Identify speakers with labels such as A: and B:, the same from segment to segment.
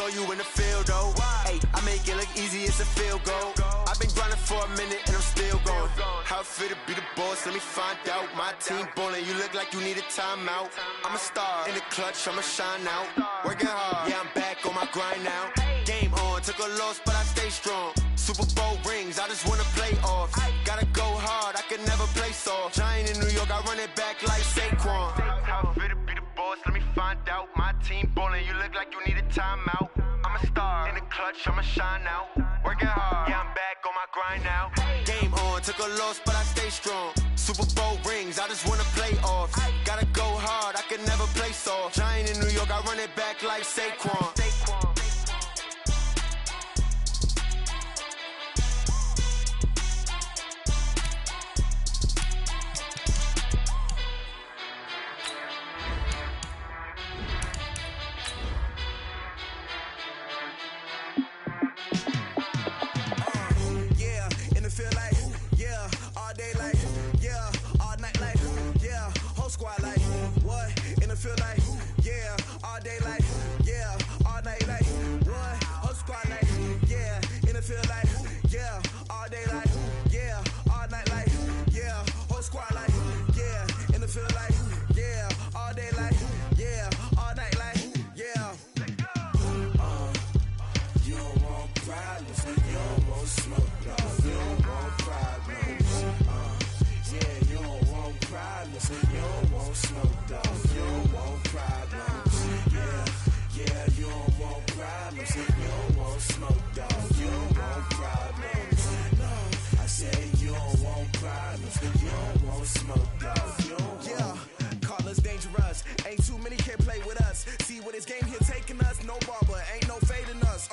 A: on you in the field, though. Hey, I make it look easy, it's a field goal. I've been grinding for a minute and I'm still going. How it feel to be the boss, let me find out. My team ballin', you look like you need a timeout. I'm a star in the clutch, I'ma shine out. Working hard, yeah, I'm back on my grind now. Game on, took a loss, but I stay strong. Super Bowl rings, I just wanna play off. Gotta go hard, I can never play soft. Giant in New York, I run it back like Saquon. How it feel to be the boss, let me find out. My team ballin', you look like you need a timeout. I'm a star in the clutch, I'ma shine out. Working hard, yeah, I'm back on my grind now. Game on, took a loss, but I stay strong. Super Bowl rings, I just wanna play off. Gotta go hard, I can never play soft. Giant in New York, I run it back like Saquon.
B: Squad like, what? In the field like, yeah, all day like, yeah, all night like, what? Whole squad like, yeah, in the field like, yeah, all day like, yeah, all night like, yeah, whole squad like, yeah, in the field like, yeah, all day like, yeah, all night like, yeah. You don't want problems, you don't want smoke, dog. You don't want problems, yeah, you don't want problems, you don't want smoke, dog. You don't want problems, yeah, you don't want problems, you don't want smoke, dog. You don't want problems, no, I said you don't want problems, you don't want smoke, dog. You don't want. Call us dangerous, ain't too many can play with us. See what this game here taking us, no barber, ain't no fading us,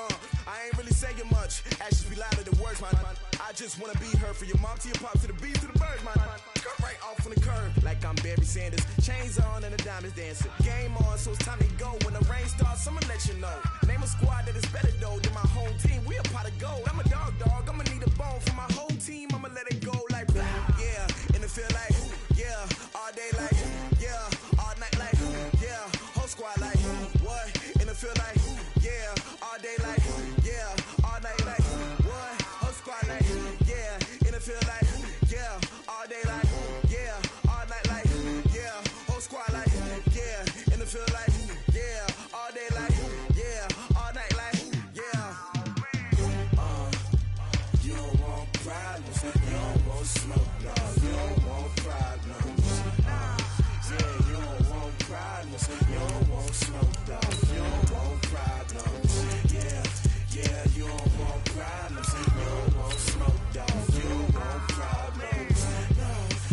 B: I ain't really saying much, actions be louder than words, man. I just wanna be heard, from your mom to your pop to the beat to the birds, man. Cut right off on the curve, like I'm Barry Sanders. Chains on and the diamonds dancing. Game on, so it's time to go. When the rain starts, I'ma let you know. Name a squad that is better though than my home team. We a pot of gold. I'm a dog, I'ma need a bone for my whole team. I'ma let it go like blah. Yeah, in the field like, yeah, all day like, yeah, all night like, yeah, whole squad like, what? In the field like, yeah, all day like, yeah, all night like, what? Whole squad like, yeah, in the field like, yeah, all day like, yeah, all night like, yeah, whole squad like, yeah, in the field like, yeah, all day like, yeah, all night like, yeah. You don't want problems, you don't want smoke, dog. You don't want problems, yeah, you don't want problems, you don't want smoke, dog. You don't want problems, yeah, you don't want problems, you don't want smoke, dog. You don't want problems, no,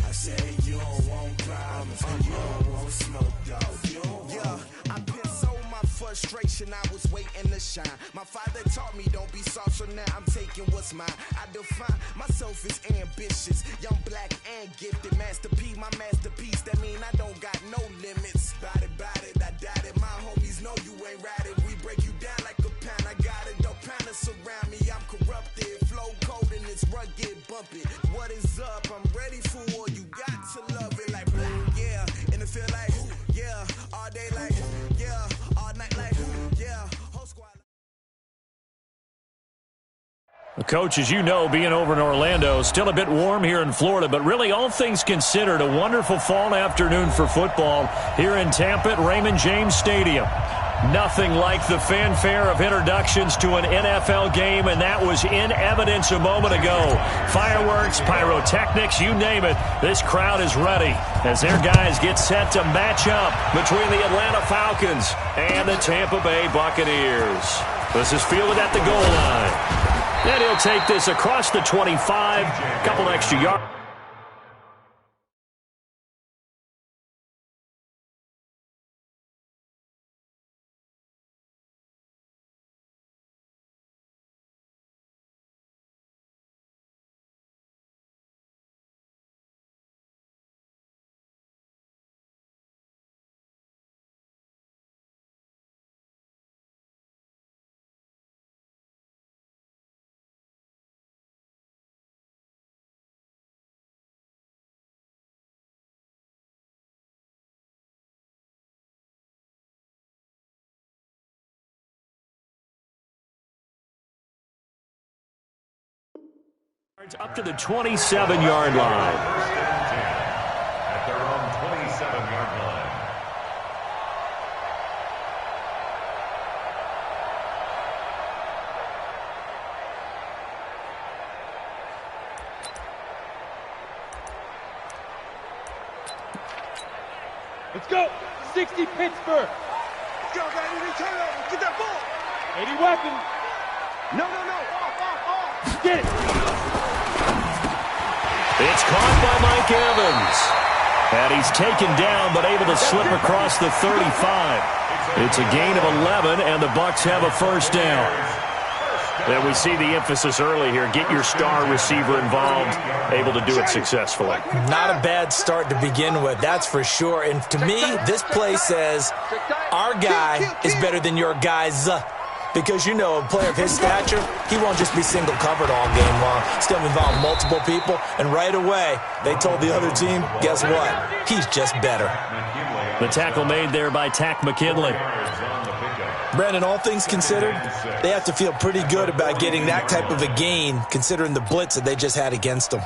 B: I say you don't want problems, you don't want smoke, dog. You don't want. Yeah, I been so my frustration, I was waiting to shine. My father taught me don't be soft, so now I'm taking what's mine. I define myself as ambitious, young, black, and gifted. Master P, my masterpiece, that mean I don't got no limits. Bout it, I doubt it. My homies know you ain't ratted. We break you down like a pound. I got it, don't pound to surround me. I'm corrupted, flow cold and it's rugged, bumpy. What is up? I'm ready for war. You got to love it like blah. Yeah, in the field like, yeah, all day like, yeah, all night like, yeah, whole squad.
C: Coach, as you know, being over in Orlando, still a bit warm here in Florida, but really all things considered, a wonderful fall afternoon for football here in Tampa at Raymond James Stadium. Nothing like the fanfare of introductions to an NFL game, and that was in evidence a moment ago. Fireworks, pyrotechnics, you name it. This crowd is ready as their guys get set to match up between the Atlanta Falcons and the Tampa Bay Buccaneers. This is fielded at the goal line. And he'll take this across the 25, couple extra yards. Up to the 27-yard line.
D: At their own 27-yard line.
E: Let's go. 60 Pittsburgh. Let's go, guys. Turn it over. Get that ball. 80 weapon. No. Off. Get it.
C: It's caught by Mike Evans. And he's taken down, but able to slip across the 35. It's a gain of 11, and the Bucs have a first down. And we see the emphasis early here. Get your star receiver involved, able to do it successfully.
F: Not a bad start to begin with, that's for sure. And to me, this play says our guy is better than your guy's. Because, you know, a player of his stature, he won't just be single covered all game long. Still involve multiple people, and right away, they told the other team, guess what? He's just better.
C: The tackle made there by Tack McKinley.
F: Brandon, all things considered, they have to feel pretty good about getting that type of a gain, considering the blitz that they just had against them.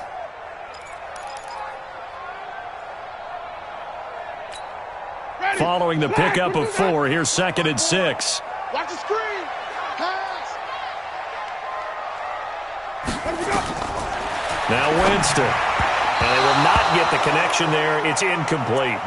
C: Following the pickup of 4, here's 2nd and 6.
E: Watch the screen. Pass.
C: Now Winston. And they will not get the connection there. It's incomplete.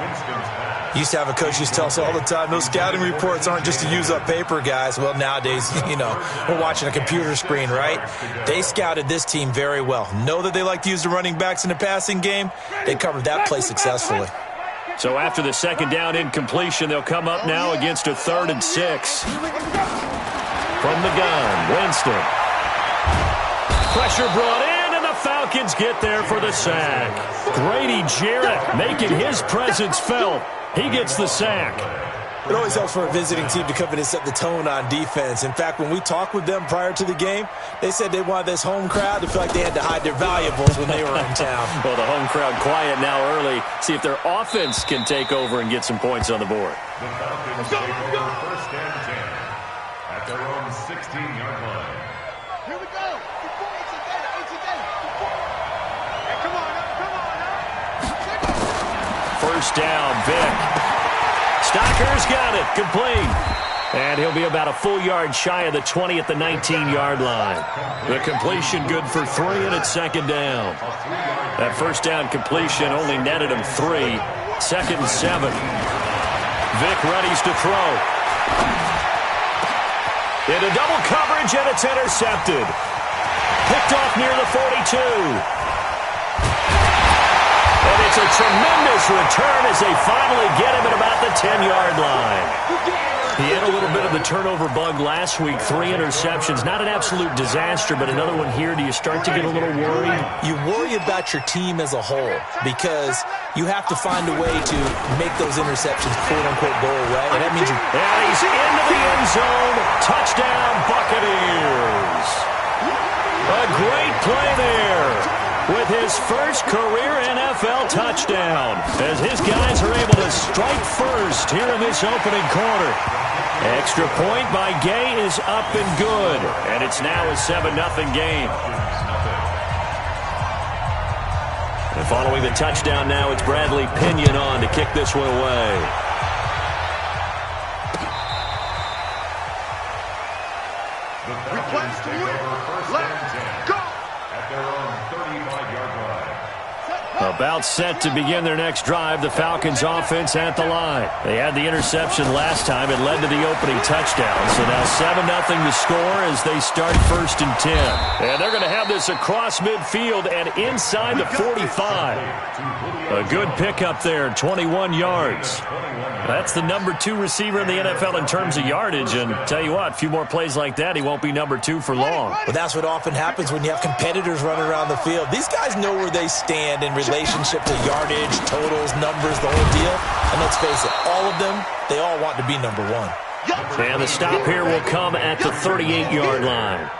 F: Used to have a coach used to tell us all the time, those scouting reports aren't just to use up paper, guys. Well, nowadays, you know, we're watching a computer screen, right? They scouted this team very well. Know that they like to use the running backs in the passing game. They covered that play successfully.
C: So after the second down incompletion, they'll come up now against a 3rd and 6. From the gun, Winston. Pressure brought in, and the Falcons get there for the sack. Grady Jarrett making his presence felt. He gets the sack.
F: It always helps for a visiting team to come in and set the tone on defense. In fact, when we talked with them prior to the game, they said they wanted this home crowd to feel like they had to hide their valuables when they were in town.
C: Well, the home crowd quiet now early. See if their offense can take over and get some points on the board.
D: The Falcons take over 1st and 10 at their own 16-yard line.
E: Here we go. It's a day. Hey, come on.
C: First down, Vic. Stocker's got it, complete. And he'll be about a full yard shy of the 20 at the 19-yard line. The completion good for 3, and it's 2nd down. That first down completion only netted him 3. 2nd and 7. Vic readies to throw. Into double coverage, and it's intercepted. Picked off near the 42. And it's a tremendous return as they finally get him at about the 10-yard line. He had a little bit of the turnover bug last week, 3 interceptions. Not an absolute disaster, but another one here. Do you start to get a little worried?
F: You worry about your team as a whole because you have to find a way to make those interceptions, quote-unquote, go away. And that means
C: and he's into the end zone. Touchdown, Buccaneers. A great play there with his first career NFL touchdown as his guys are able to strike first here in this opening quarter. Extra point by Gay is up and good, and it's now a 7-0 game. And following the touchdown now, it's Bradley Pinion on to kick this one away.
E: Request to win. Let's go.
D: At their own 35-yard line.
C: About set to begin their next drive, the Falcons offense at the line. They had the interception last time. It led to the opening touchdown. So now 7-0 to score as they start 1st and 10. And they're going to have this across midfield and inside the 45. A good pickup there, 21 yards. That's the number 2 receiver in the NFL in terms of yardage. And tell you what, a few more plays like that, he won't be number 2 for long.
F: Well, that's what often happens when you have competitors running around the field. These guys know where they stand in relationship to yardage, totals, numbers, the whole deal. And let's face it, all of them, they all want to be number 1.
C: And the stop here will come at the 38-yard line.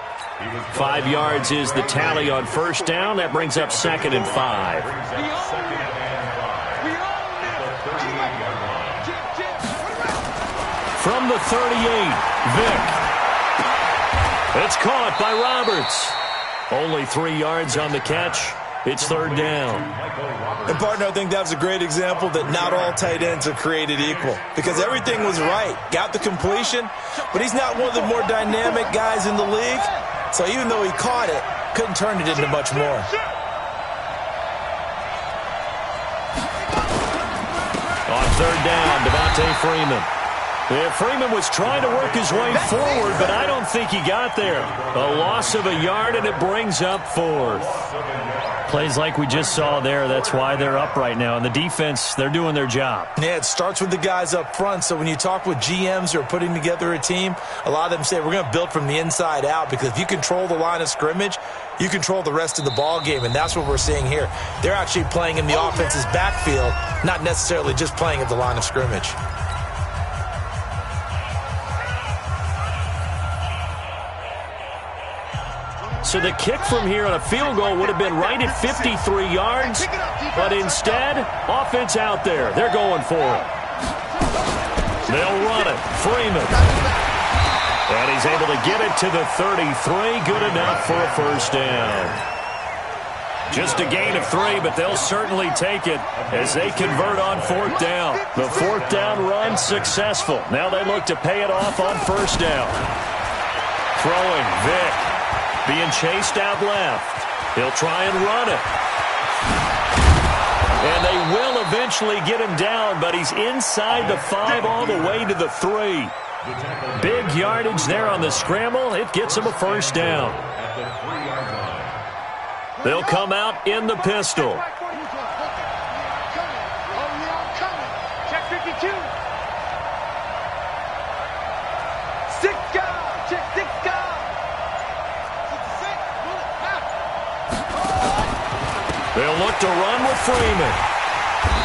C: 5 yards is the tally on first down. That brings up 2nd and 5. From the 38, Vic. It's caught by Roberts. Only 3 yards on the catch. It's third down.
F: And, partner, I think that was a great example that not all tight ends are created equal because everything was right. Got the completion, but he's not one of the more dynamic guys in the league. So even though he caught it, couldn't turn it into much more.
C: On third down, Devontae Freeman. Yeah, Freeman was trying to work his way forward, but I don't think he got there. A loss of a yard, and it brings up fourth. Plays like we just saw there. That's why they're up right now. And the defense, they're doing their job.
F: Yeah, it starts with the guys up front. So when you talk with GMs who are putting together a team, a lot of them say we're going to build from the inside out because if you control the line of scrimmage, you control the rest of the ball game, and that's what we're seeing here. They're actually playing in the offense's backfield, not necessarily just playing at the line of scrimmage.
C: So the kick from here on a field goal would have been right at 53 yards, but instead, offense out there. They're going for it. They'll run it. Freeman. And he's able to get it to the 33. Good enough for a first down. Just a gain of 3, but they'll certainly take it as they convert on fourth down. The fourth down run successful. Now they look to pay it off on first down. Throwing, Vick. Being chased out left. He'll try and run it. And they will eventually get him down, but he's inside the 5 all the way to the 3. Big yardage there on the scramble. It gets him a first down. They'll come out in the pistol.
E: Check 52. 6 guys. Check 6 guys.
C: They'll look to run with Freeman.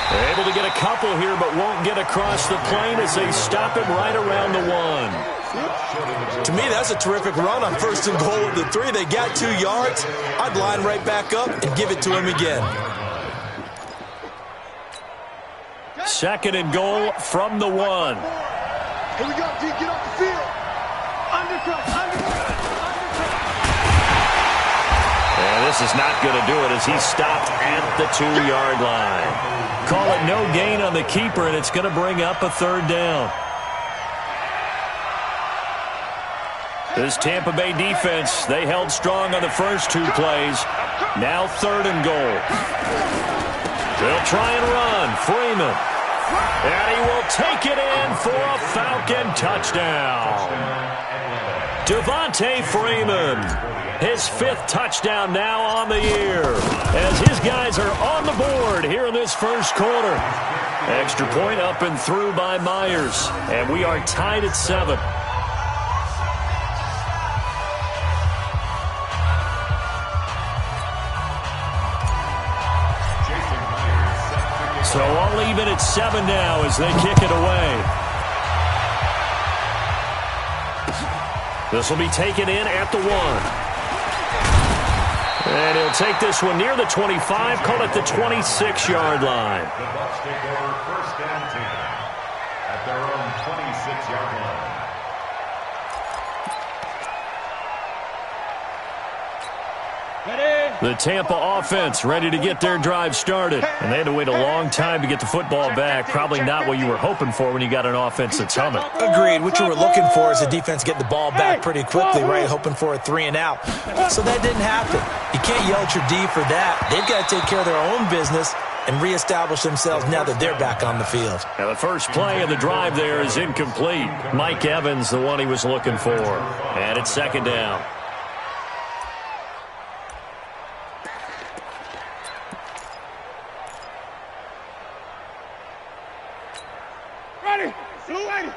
C: They're able to get a couple here, but won't get across the plane as they stop him right around the 1.
F: To me, that's a terrific run on first and goal at the 3. They got 2 yards. I'd line right back up and give it to him again.
C: Second and goal from the 1.
E: Here we go, D. Get off the field. Undercut.
C: And this is not going to do it as he's stopped at the 2-yard line. Call it no gain on the keeper, and it's going to bring up a third down. This Tampa Bay defense, they held strong on the first 2 plays. Now third and goal. They'll try and run. Freeman. And he will take it in for a Falcon touchdown. Devontae Freeman. His 5th touchdown now on the year as his guys are on the board here in this first quarter. Extra point up and through by Myers, and we are tied at 7. So all even at 7 now as they kick it away. This will be taken in at the 1. And he'll take this one near the 25, call it the 26-yard line.
D: The Bucs take over first and 10 at their own 26-yard line.
C: The Tampa offense ready to get their drive started. And they had to wait a long time to get the football back. Probably not what you were hoping for when you got an offense that's humming.
F: Agreed. What you were looking for is the defense getting the ball back pretty quickly, right? Hoping for a 3 and out. So that didn't happen. You can't yell at your D for that. They've got to take care of their own business and reestablish themselves now that they're back on the field.
C: Now the first play of the drive there is incomplete. Mike Evans, the one he was looking for. And it's second down.
E: Ready. Blue 80.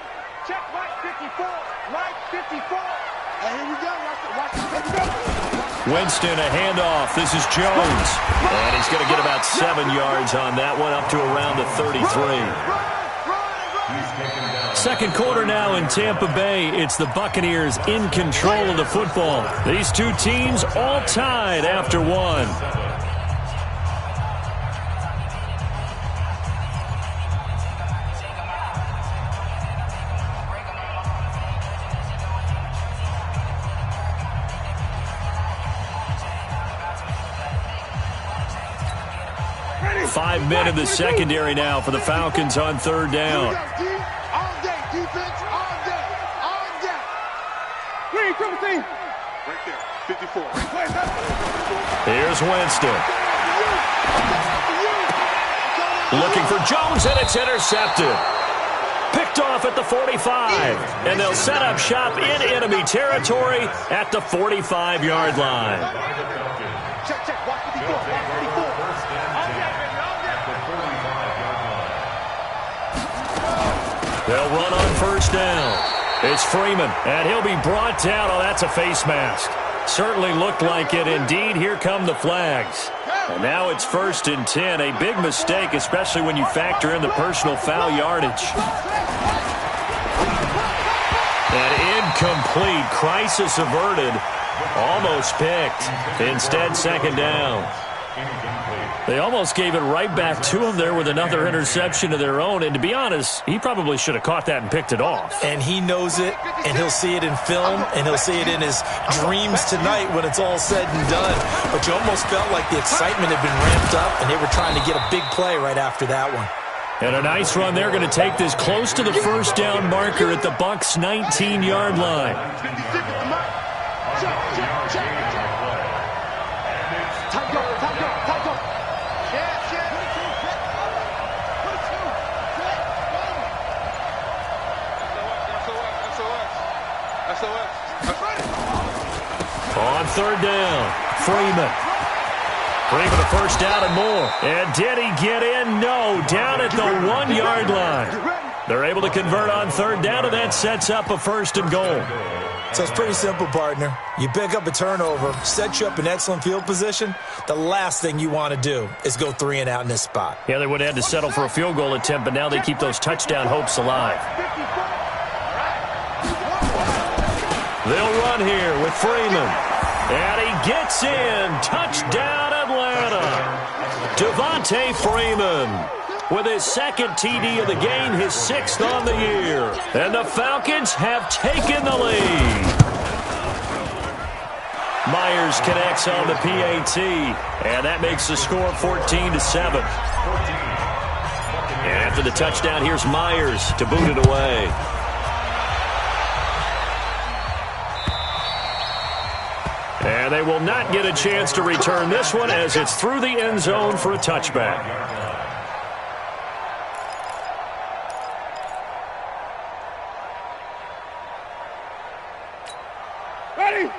E: Check right 54. Right 54. And here we go. Watch it. Here we go.
C: Winston, a handoff. This is Jones. And he's going to get about 7 yards on that one, up to around the 33. Second quarter now in Tampa Bay. It's the Buccaneers in control of the football. These two teams all tied after 1. 5 men in the secondary now for the Falcons on third down.
E: All day, defense, all day, all day. Green, triple team. Right there, 54.
C: Here's Winston. Looking for Jones, and it's intercepted. Picked off at the 45, and they'll set up shop in enemy territory at the 45-yard line.
E: Check, watch 54, watch 54.
C: They'll run on first down. It's Freeman, and he'll be brought down. Oh, that's a face mask. Certainly looked like it. Indeed, here come the flags. And now it's 1st and 10. A big mistake, especially when you factor in the personal foul yardage. An incomplete. Crisis averted. Almost picked. Instead, second down. They almost gave it right back to him there with another interception of their own. And to be honest, he probably should have caught that and picked it off.
F: And he knows it, and he'll see it in film, and he'll see it in his dreams tonight when it's all said and done. But you almost felt like the excitement had been ramped up, and they were trying to get a big play right after that one.
C: And a nice run. They're going to take this close to the first down marker at the Bucs' 19-yard line. On third down, Freeman. Freeman a first down and more. And did he get in? No. Down at the 1-yard line. They're able to convert on third down, and that sets up a 1st and goal.
F: So it's pretty simple, partner. You pick up a turnover, set you up in excellent field position. The last thing you want to do is go 3 and out in this spot.
C: Yeah, they would have had to settle for a field goal attempt, but now they keep those touchdown hopes alive. They'll run here with Freeman. And he gets in. Touchdown, Atlanta. Devontae Freeman with his 2nd TD of the game, his 6th on the year. And the Falcons have taken the lead. Myers connects on the PAT. And that makes the score 14-7. And after the touchdown, here's Myers to boot it away. And they will not get a chance to return this one as it's through the end zone for a touchback.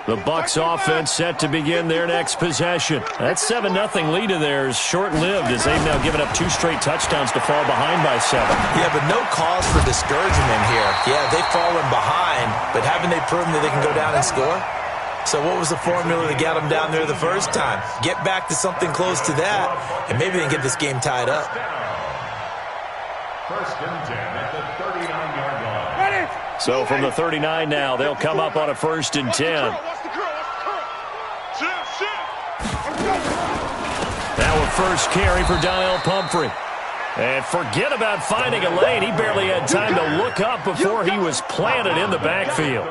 C: The Bucs offense set to begin their next possession. That 7-0 lead of theirs short-lived as they've now given up 2 straight touchdowns to fall behind by 7.
F: Yeah, but no cause for discouragement here. Yeah, they've fallen behind, but haven't they proven that they can go down and score? So what was the formula that got them down there the first time? Get back to something close to that, and maybe they can get this game tied up.
D: 1st and 10 at the 39-yard line.
C: So from the 39 now, they'll come up on a 1st and 10. Now a first carry for Donnell Pumphrey. And forget about finding a lane. He barely had time to look up before he was planted in the backfield.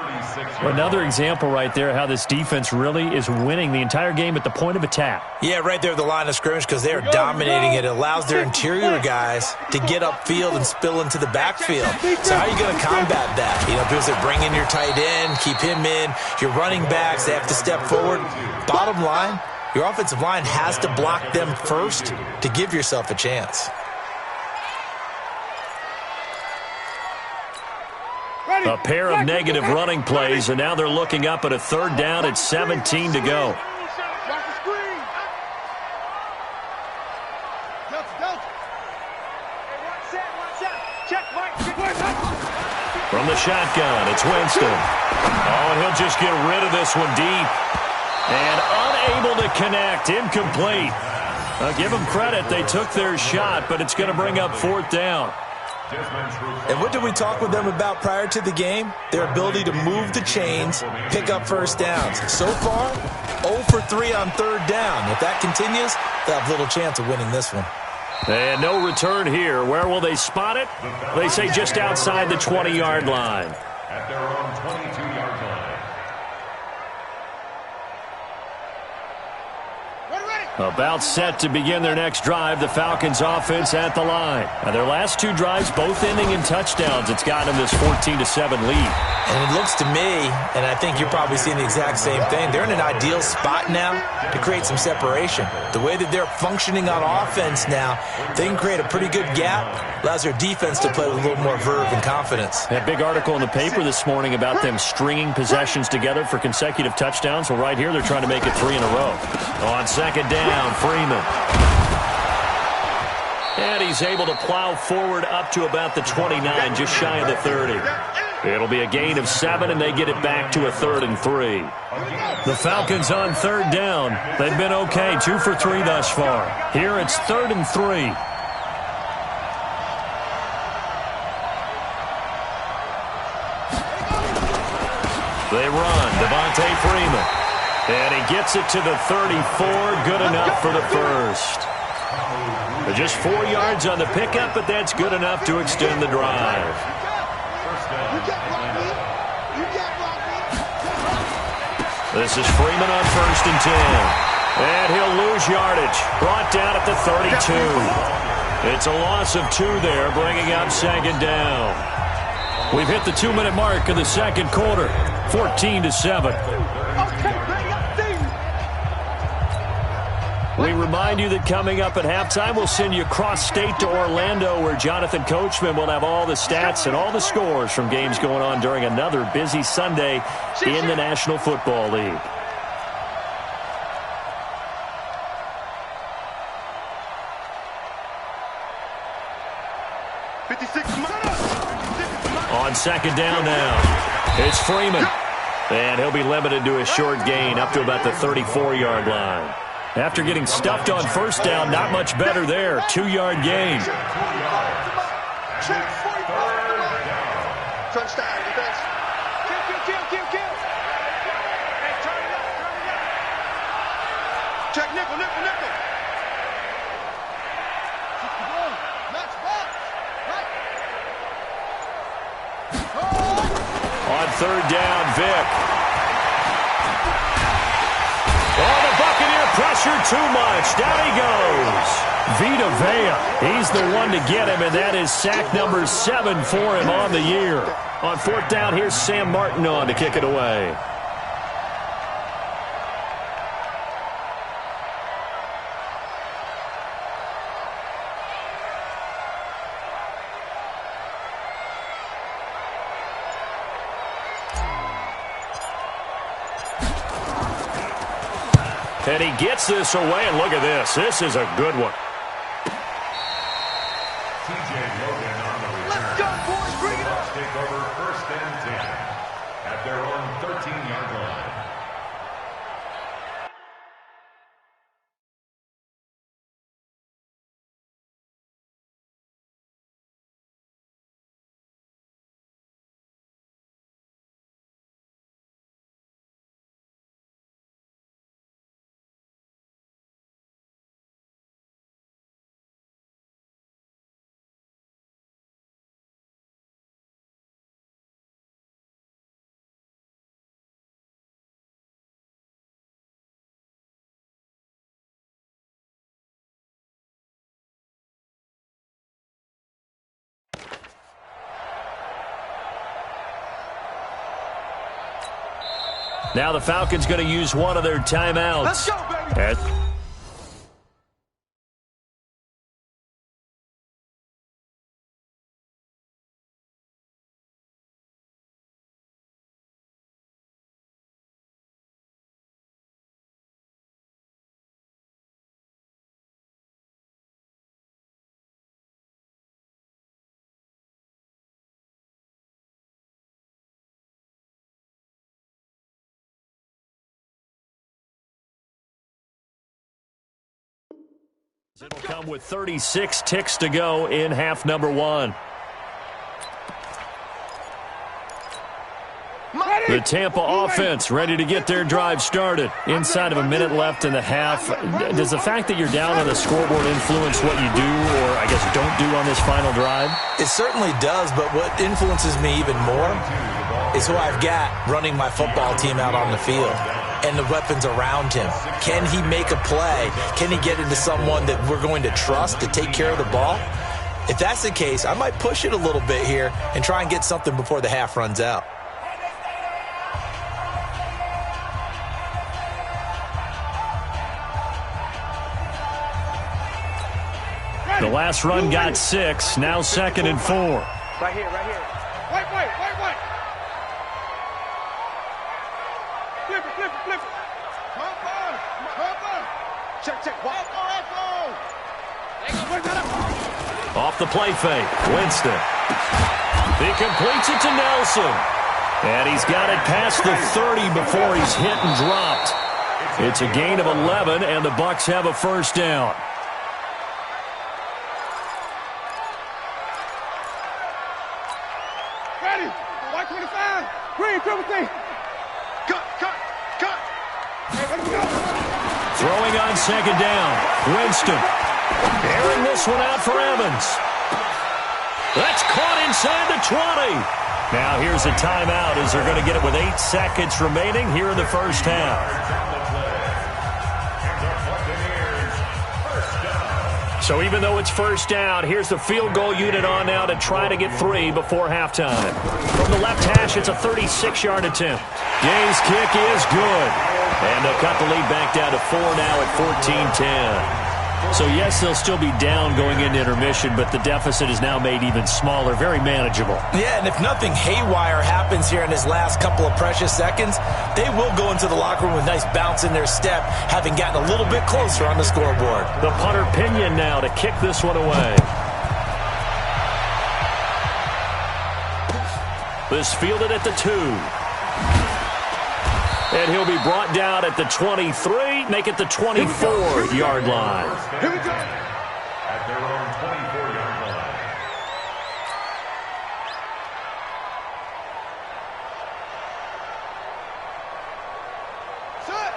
C: Another example right there how this defense really is winning the entire game at the point of attack.
F: Yeah, right there at the line of scrimmage because they are dominating it. It allows their interior guys to get upfield and spill into the backfield. So how are you going to combat that? You know, because they bring in your tight end, keep him in. Your running backs, they have to step forward. Bottom line, your offensive line has to block them first to give yourself a chance.
C: A pair of negative running plays, and now they're looking up at a 3rd down at 17 to go. From the shotgun, it's Winston. Oh, and he'll just get rid of this one deep. And unable to connect, incomplete. Give them credit, they took their shot, but it's going to bring up 4th down.
F: And what did we talk with them about prior to the game? Their ability to move the chains, pick up first downs. So far, 0 for 3 on 3rd down. If that continues, they'll have little chance of winning this one.
C: And no return here. Where will they spot it? They say just outside the 20-yard line.
D: At their own 22-yard line.
C: About set to begin their next drive, the Falcons offense at the line. Now, their last two drives both ending in touchdowns. It's gotten them this 14-7 lead.
F: And it looks to me, and I think you're probably seeing the exact same thing, they're in an ideal spot now to create some separation. The way that they're functioning on offense now, they can create a pretty good gap, allows their defense to play with a little more verve and confidence.
C: That big article in the paper this morning about them stringing possessions together for consecutive touchdowns. Well, right here, they're trying to make it 3 in a row. On second down, Freeman. And he's able to plow forward up to about the 29, just shy of the 30. It'll be a gain of 7, and they get it back to a 3rd and 3. The Falcons on third down. They've been okay, 2 for 3 thus far. Here it's 3rd and 3. They run, Devontae Freeman. And he gets it to the 34, good enough for the first. Just 4 yards on the pickup, but that's good enough to extend the drive. This is Freeman on 1st and 10. And he'll lose yardage. Brought down at the 32. It's a loss of 2 there, bringing up 2nd down. We've hit the 2-minute mark of the second quarter. 14-7. We remind you that coming up at halftime, we'll send you cross-state to Orlando, where Jonathan Coachman will have all the stats and all the scores from games going on during another busy Sunday in the National Football League. On second down now, it's Freeman. And he'll be limited to a short gain up to about the 34-yard line. After getting stuffed on first down, not much better there. 2-yard gain.
E: Touchdown, defense. Kill. Hey, turn it up. Check nickel.
C: On third down, Vick. Oh, the Buccaneer pressure too much. Down he goes. Vita Vea, he's the one to get him, and that is sack number 7 for him on the year. On 4th down, here's Sam Martin on to kick it away. And he gets this away, and look at this. This is a good one.
E: Let's go, boys. Bring it on.
D: Take over 1st and 10 at their own 13-yard line.
C: Now the Falcons going to use one of their timeouts.
E: Let's go, baby.
C: It'll come with 36 ticks to go in half number 1. The Tampa offense ready to get their drive started. Inside of a minute left in the half. Does the fact that you're down on the scoreboard influence what you do, or I guess don't do on this final drive?
F: It certainly does, but what influences me even more is who I've got running my football team out on the field. and the weapons around him. Can he make a play? Can he get into someone that we're going to trust to take care of the ball? If that's the case, I might push it a little bit here and try and get something before the half runs out.
C: The last run got 6, now 2nd and 4.
E: Right here. White. Flip it. Check.
C: Off the play fake, Winston. He completes it to Nelson. And he's got it past the 30 before he's hit and dropped. It's a gain of 11, and the Bucs have a first down.
E: Ready. White 25. Green, triple T. Cut. Hey, let's go.
C: Throwing on 2nd down, Winston. Airing this one out for Evans. That's caught inside the 20. Now here's a timeout as they're going to get it with 8 seconds remaining here in the first half. So even though it's first down, here's the field goal unit on now to try to get 3 before halftime. From the left hash, it's a 36-yard attempt. Gay's kick is good. And they'll cut the lead back down to 4 now at 14-10. So, yes, they'll still be down going into intermission, but the deficit is now made even smaller, very manageable.
F: Yeah, and if nothing haywire happens here in his last couple of precious seconds, they will go into the locker room with a nice bounce in their step, having gotten a little bit closer on the scoreboard.
C: The punter Pinion now to kick this one away. This fielded at the 2. And he'll be brought down at the 23, make it the 24-yard line.
E: Here we go.
D: At their own 24-yard line.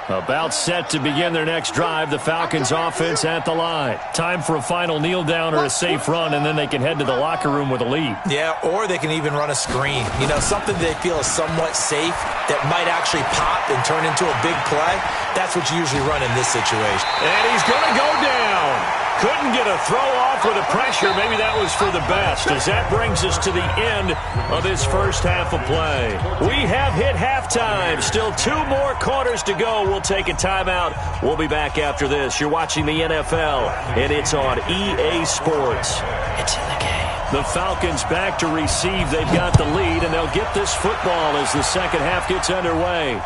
C: About set to begin their next drive, the Falcons offense at the line. Time for a final kneel down or a safe run, and then they can head to the locker room with a lead.
F: Yeah, or they can even run a screen. You know, something they feel is somewhat safe that might actually pop and turn into a big play. That's what you usually run in this situation.
C: And he's going to go down. Couldn't get a throw off with the pressure. Maybe that was for the best, as that brings us to the end of this first half of play. We have hit halftime. Still 2 more quarters to go. We'll take a timeout. We'll be back after this. You're watching the NFL, and it's on EA Sports. It's in the game. The Falcons back to receive. They've got the lead, and they'll get this football as the second half gets underway.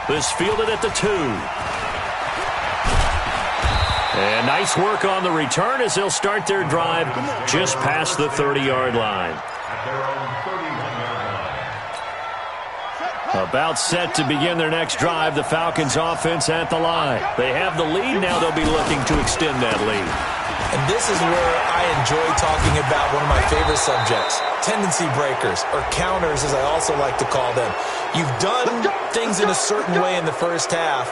C: This fielded at the 2. And nice work on the return as they'll start their drive just past the 30-yard line.
D: At their own 31-yard line.
C: About set to begin their next drive, the Falcons offense at the line. They have the lead. Now they'll be looking to extend that lead.
F: And this is where I enjoy talking about one of my favorite subjects, tendency breakers, or counters as I also like to call them. You've done things in a certain way in the first half,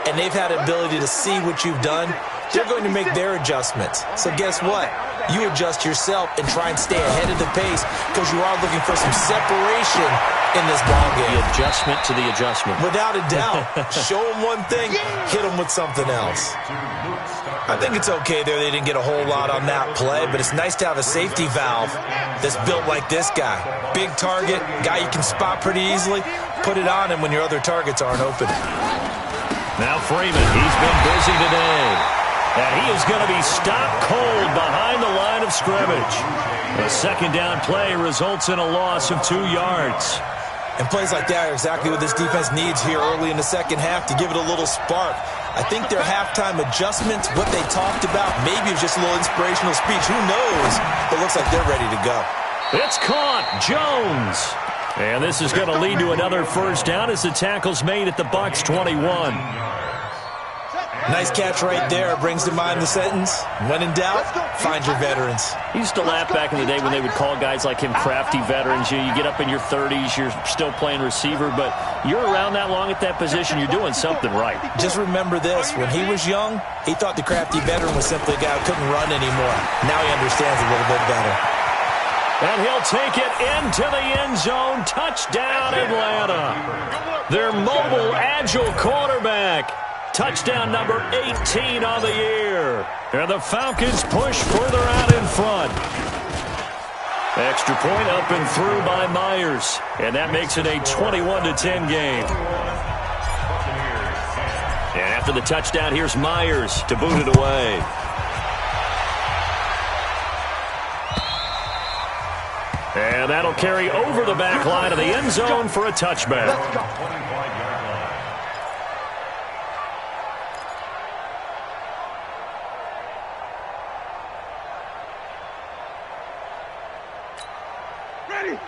F: and they've had the ability to see what you've done. They're going to make their adjustments. So guess what? You adjust yourself and try and stay ahead of the pace because you are looking for some separation in this ballgame.
C: The adjustment to the adjustment.
F: Without a doubt. Show them one thing, hit them with something else. I think it's okay there. They didn't get a whole lot on that play, but it's nice to have a safety valve that's built like this guy. Big target, guy you can spot pretty easily. Put it on him when your other targets aren't open.
C: Now Freeman, he's been busy today. And he is going to be stopped cold behind the line of scrimmage. A second down play results in a loss of 2 yards.
F: And plays like that are exactly what this defense needs here early in the second half to give it a little spark. I think their halftime adjustments, what they talked about, maybe it was just a little inspirational speech. Who knows? But it looks like they're ready to go.
C: It's caught. Jones. And this is going to lead to another first down as the tackle's made at the Bucs 21.
F: Nice catch right there. Brings to mind the sentence, when in doubt, find your veterans.
C: He used to laugh back in the day when they would call guys like him crafty veterans. You get up in your 30s, you're still playing receiver, but you're around that long at that position, you're doing something right.
F: Just remember this. When he was young, he thought the crafty veteran was simply a guy who couldn't run anymore. Now he understands a little bit better.
C: And he'll take it into the end zone. Touchdown, Atlanta. Their mobile, agile quarterback. Touchdown number 18 on the year. And the Falcons push further out in front. Extra point up and through by Myers. And that makes it a 21-10 game. And after the touchdown, here's Myers to boot it away. And that'll carry over the back line of the end zone for a touchback.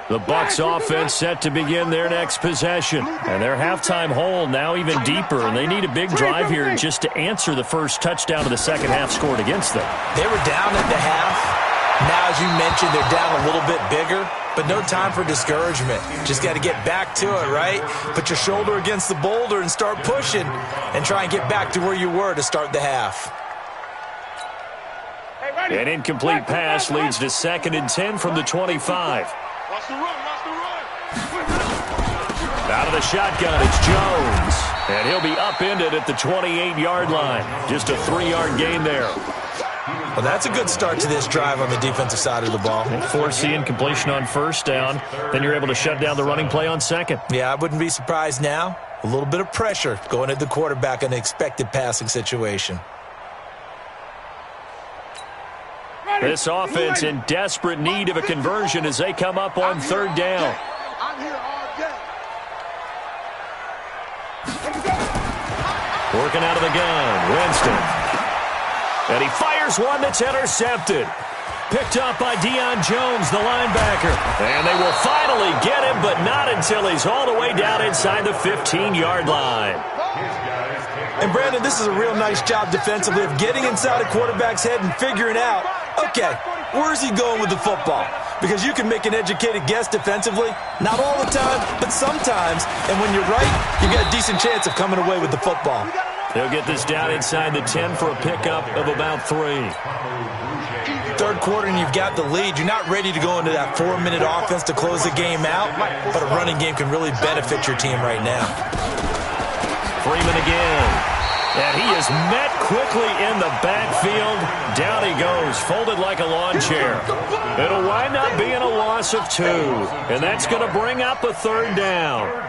C: The Bucs offense set to begin their next possession. And their halftime hole now even deeper. And they need a big drive here just to answer the first touchdown of the second half scored against them.
F: They were down at the half. Now, as you mentioned, they're down a little bit bigger, but no time for discouragement. Just got to get back to it, right? Put your shoulder against the boulder and start pushing and try and get back to where you were to start the half.
C: An incomplete pass leads to 2nd and 10 from the 25. Out of the shotgun, it's Jones. And he'll be upended at the 28-yard line. Just a 3-yard gain there.
F: Well, that's a good start to this drive on the defensive side of the ball.
C: Force the incompletion on first down. Then you're able to shut down the running play on second.
F: Yeah, I wouldn't be surprised now. A little bit of pressure going at the quarterback in an expected passing situation.
C: This offense in desperate need of a conversion as they come up on 3rd down.
E: I'm here all day.
C: Working out of the gun, Winston. And he fires one that's intercepted. Picked up by Deion Jones, the linebacker. And they will finally get him, but not until he's all the way down inside the 15-yard line.
F: And, Brandon, this is a real nice job defensively of getting inside a quarterback's head and figuring out, okay, where's he going with the football? Because you can make an educated guess defensively. Not all the time, but sometimes. And when you're right, you got a decent chance of coming away with the football.
C: They'll get this down inside the 10 for a pickup of about 3.
F: 3rd quarter and you've got the lead. You're not ready to go into that 4-minute offense to close the game out, but a running game can really benefit your team right now.
C: Freeman again. And he is met quickly in the backfield. Down he goes, folded like a lawn chair. It'll wind up being a loss of 2. And that's going to bring up a 3rd down.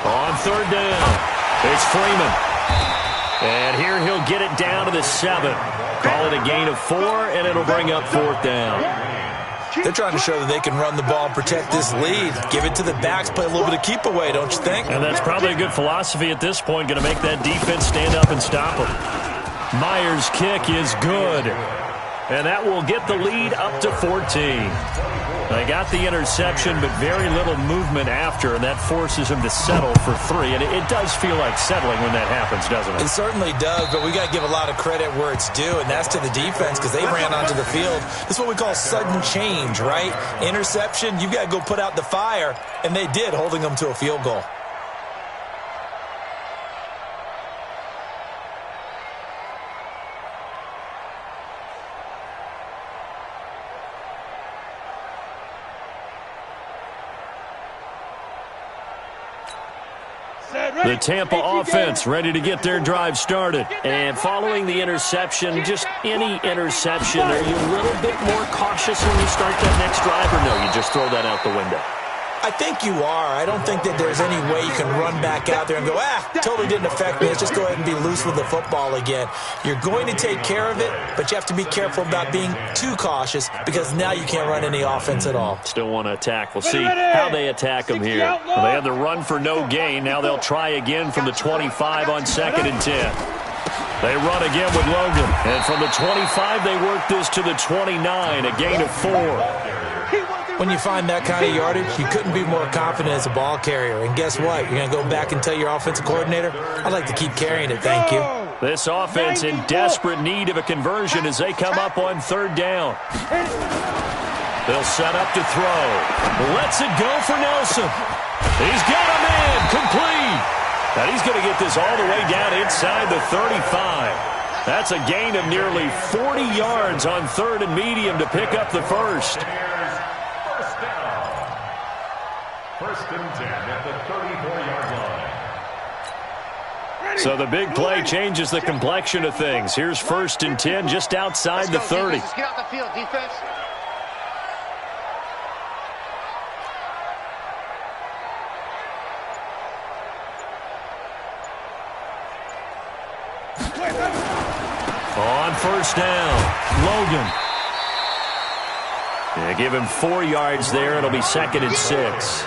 C: On 3rd down, it's Freeman. And here he'll get it down to the 7. Call it a gain of 4, and it'll bring up 4th down.
F: They're trying to show that they can run the ball and protect this lead. Give it to the backs, play a little bit of keep away, don't you think?
C: And that's probably a good philosophy at this point, going to make that defense stand up and stop them. Myers' kick is good. And that will get the lead up to 14. They got the interception, but very little movement after, and that forces him to settle for 3. And it does feel like settling when that happens, doesn't it?
F: It certainly does, but we got to give a lot of credit where it's due, and that's to the defense because they ran onto the field. This is what we call sudden change, right? Interception, you've got to go put out the fire, and they did, holding them to a field goal.
C: The Tampa offense ready to get their drive started. And following the interception, just any interception, are you a little bit more cautious when you start that next drive, or no, you just throw that out the window?
F: I think you are. I don't think that there's any way you can run back out there and go, totally didn't affect me. Let's just go ahead and be loose with the football again. You're going to take care of it, but you have to be careful about being too cautious because now you can't run any offense at all.
C: Still want to attack. We'll see how they attack them here. Well, they had the run for no gain. Now they'll try again from the 25 on 2nd and 10. They run again with Logan. And from the 25, they work this to the 29, a gain of 4.
F: When you find that kind of yardage, you couldn't be more confident as a ball carrier. And guess what? You're going to go back and tell your offensive coordinator, I'd like to keep carrying it, thank you.
C: This offense in desperate need of a conversion as they come up on third down. They'll set up to throw. Lets it go for Nelson. He's got a man complete. And he's going to get this all the way down inside the 35. That's a gain of nearly 40 yards on third and medium to pick up the first.
D: First down. First and 10 at the 34-yard line.
C: So the big play changes the complexion of things. Here's first and 10 just outside the 30.
G: Let's get out the field, defense.
C: On first down, Logan. Yeah, give him 4 yards there. It'll be second and 6.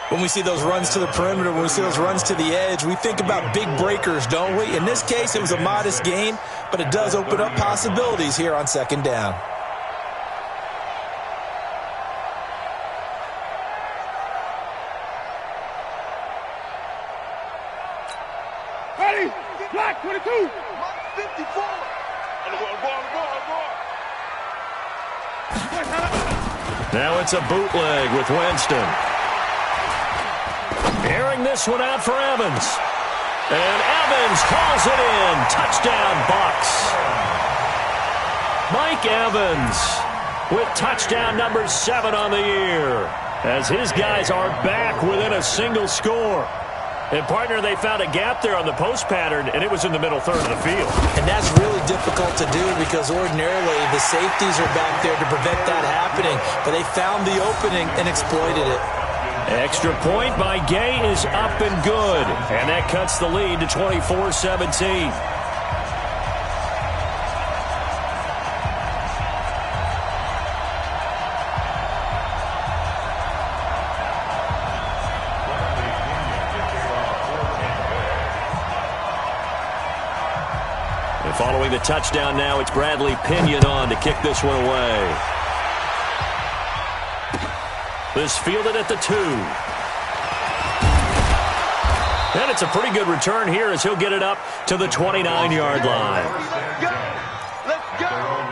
F: When we see those runs to the perimeter, when we see those runs to the edge, we think about big breakers, don't we? In this case, it was a modest gain, but it does open up possibilities here on second down.
E: Ready? Black 22. 54.
C: Now it's a bootleg with Winston. Airing this one out for Evans. And Evans hauls it in. Touchdown, Bucs. Mike Evans with touchdown number 7 on the year, as his guys are back within a single score. And, partner, they found a gap there on the post pattern, and it was in the middle third of the field.
F: And that's really difficult to do because ordinarily the safeties are back there to prevent that happening. But they found the opening and exploited it.
C: Extra point by Gay is up and good. And that cuts the lead to 24-17. Following the touchdown now, it's Bradley Pinion on to kick this one away. This fielded at the 2. And it's a pretty good return here as he'll get it up to the 29-yard line.
E: Let's go.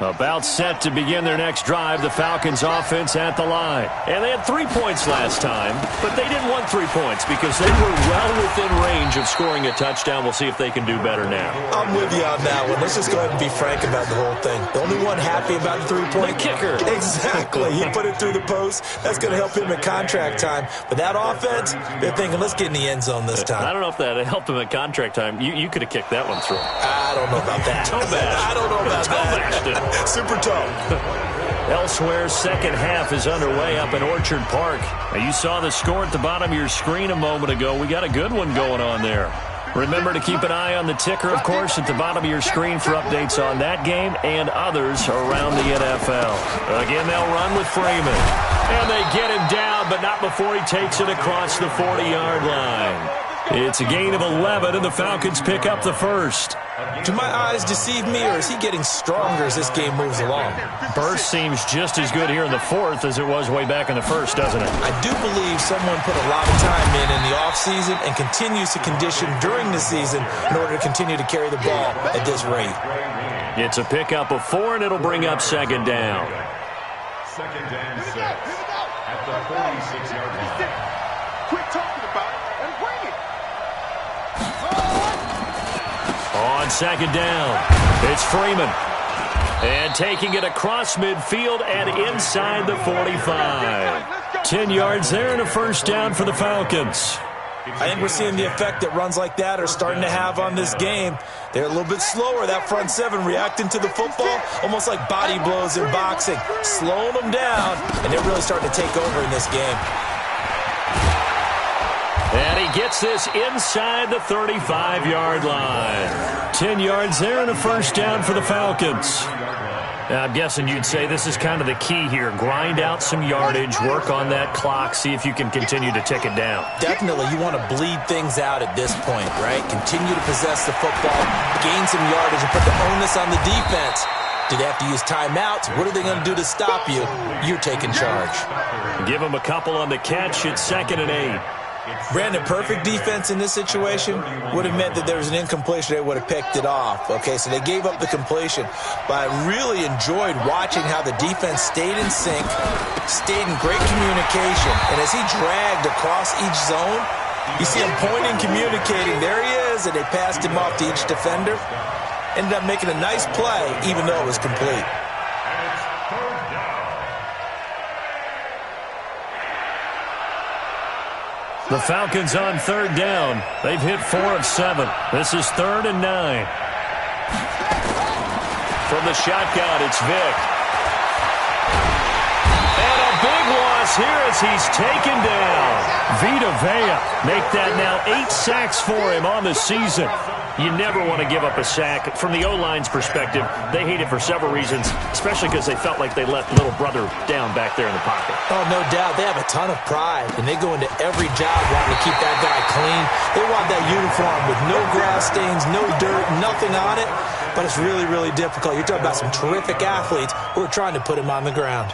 C: About set to begin their next drive, the Falcons offense at the line. And they had 3 points last time, but they didn't want 3 points because they were well within range of scoring a touchdown. We'll see if they can do better now.
F: I'm with you on that one. Let's just go ahead and be frank about the whole thing. The only one happy about the 3-point
C: kicker.
F: Exactly. He put it through the post. That's going to help him at contract time. But that offense, they're thinking, let's get in the end zone this time.
C: I don't know if that helped him at contract time. You could have kicked that one through.
F: I don't know about that.
C: I
F: don't know about that. Super tough.
C: Elsewhere, second half is underway up in Orchard Park. Now, you saw the score at the bottom of your screen a moment ago. We got a good one going on there. Remember to keep an eye on the ticker, of course, at the bottom of your screen for updates on that game and others around the NFL. Again, they'll run with Freeman. And they get him down, but not before he takes it across the 40-yard line. It's a gain of 11, and the Falcons pick up the first.
F: Do my eyes deceive me, or is he getting stronger as this game moves along?
C: Burst seems just as good here in the fourth as it was way back in the first, doesn't it?
F: I do believe someone put a lot of time in the offseason and continues to condition during the season in order to continue to carry the ball at this rate.
C: It's a pickup of 4, and it'll bring up second down.
D: Second and 6 at the 46-yard line.
E: Quit talking about it and bring it.
C: On second down, it's Freeman. And taking it across midfield and inside the 45. 10 yards there and a first down for the Falcons.
F: I think we're seeing the effect that runs like that are starting to have on this game. They're a little bit slower, that front seven, reacting to the football, almost like body blows in boxing, slowing them down, and they're really starting to take over in this game.
C: And he gets this inside the 35-yard line. 10 yards there and a first down for the Falcons. Now, I'm guessing you'd say this is kind of the key here. Grind out some yardage, work on that clock, see if you can continue to tick it down.
F: Definitely, you want to bleed things out at this point, right? Continue to possess the football, gain some yardage, and put the onus on the defense Do they have to use timeouts? What are they going to do to stop you? You're taking charge.
C: Give them a couple on the catch. It's 2nd and 8.
F: Brandon, perfect defense in this situation would have meant that there was an incompletion. They would have picked it off. Okay, so they gave up the completion. But I really enjoyed watching how the defense stayed in sync, stayed in great communication. And as he dragged across each zone, you see him pointing, communicating. There he is, and they passed him off to each defender. Ended up making a nice play, even though it was complete.
C: The Falcons on 3rd down. They've hit 4 of 7. This is 3rd and 9. From the shotgun, it's Vick. And a big loss here as he's taken down. Vita Vea make that now 8 sacks for him on the season. You never want to give up a sack. From the O-line's perspective, they hate it for several reasons, especially because they felt like they let little brother down back there in the pocket.
F: Oh, no doubt. They have a ton of pride, and they go into every job wanting to keep that guy clean. They want that uniform with no grass stains, no dirt, nothing on it, but it's really, really difficult. You're talking about some terrific athletes who are trying to put him on the ground.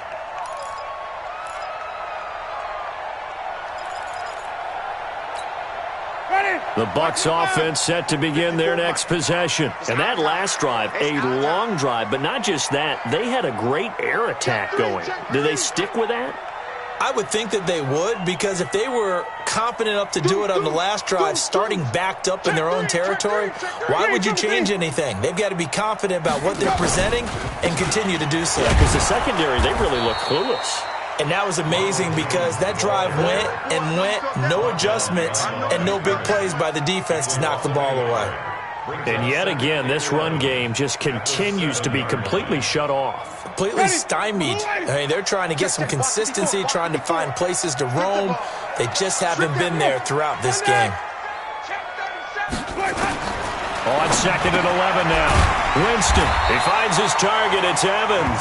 C: The Bucs offense set to begin their next possession. And that last drive, a long drive, but not just that, they had a great air attack going. Do they stick with that?
F: I would think that they would, because if they were confident enough to do it on the last drive, starting backed up in their own territory, why would you change anything? They've got to be confident about what they're presenting and continue to do so.
C: Yeah, because the secondary, they really look clueless.
F: And that was amazing because that drive went and went, no adjustments and no big plays by the defense to knock the ball away.
C: And yet again, this run game just continues to be completely shut off.
F: Completely stymied. I mean, they're trying to get some consistency, trying to find places to roam. They just haven't been there throughout this game.
C: On 2nd and 11 now. Winston, he finds his target. It's Evans.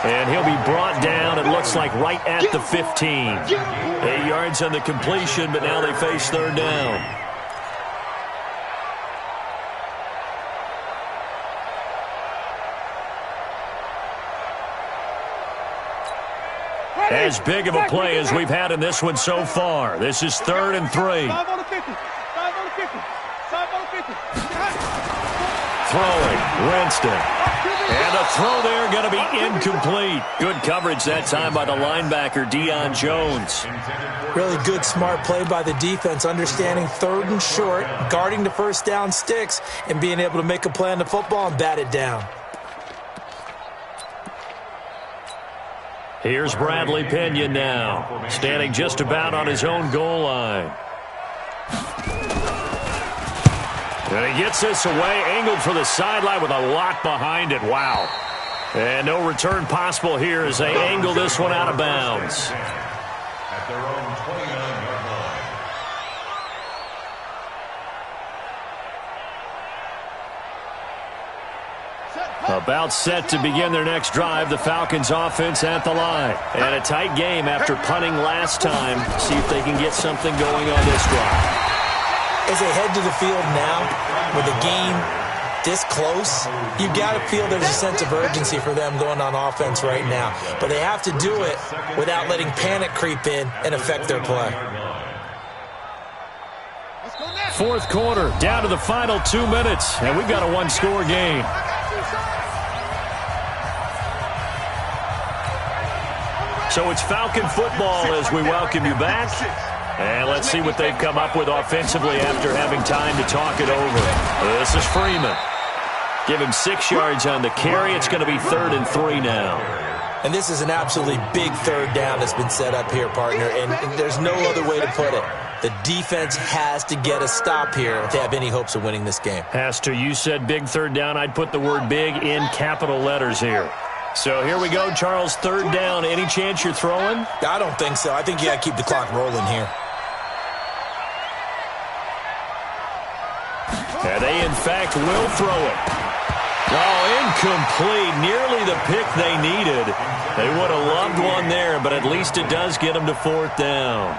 C: And he'll be brought down, it looks like, right at the 15. 8 yards on the completion, but now they face 3rd down. As big of a play as we've had in this one so far. This is 3rd and 3.
E: 5 on the 50. 5 on the 50. 5 on the 50.
C: Throwing, Winston. And the throw there going to be incomplete. Good coverage that time by the linebacker, Deion Jones.
F: Really good, smart play by the defense, understanding 3rd and short, guarding the first down sticks, and being able to make a play on the football and bat it down.
C: Here's Bradley Pinion now, standing just about on his own goal line. And he gets this away, angled for the sideline with a lot behind it. Wow. And no return possible here as they angle this one out of bounds.
D: At their own 29-yard line.
C: About set to begin their next drive, the Falcons offense at the line. And a tight game after punting last time. See if they can get something going on this drive.
F: As they head to the field now, with the game this close, you've got to feel there's a sense of urgency for them going on offense right now. But they have to do it without letting panic creep in and affect their play.
C: 4th quarter, down to the final 2 minutes, and we've got a one-score game. So it's Falcon football as we welcome you back. And let's see what they've come up with offensively after having time to talk it over. This is Freeman. Give him 6 yards on the carry. It's going to be 3rd and 3 now.
F: And this is an absolutely big 3rd down that's been set up here, partner. And there's no other way to put it. The defense has to get a stop here if they have any hopes of winning this game.
C: Has to. You said big 3rd down. I'd put the word big in capital letters here. So here we go, Charles, 3rd down. Any chance you're throwing?
F: I don't think so. I think you got to keep the clock rolling here.
C: And they, in fact, will throw it. Oh, incomplete. Nearly the pick they needed. They would have loved one there, but at least it does get them to 4th down.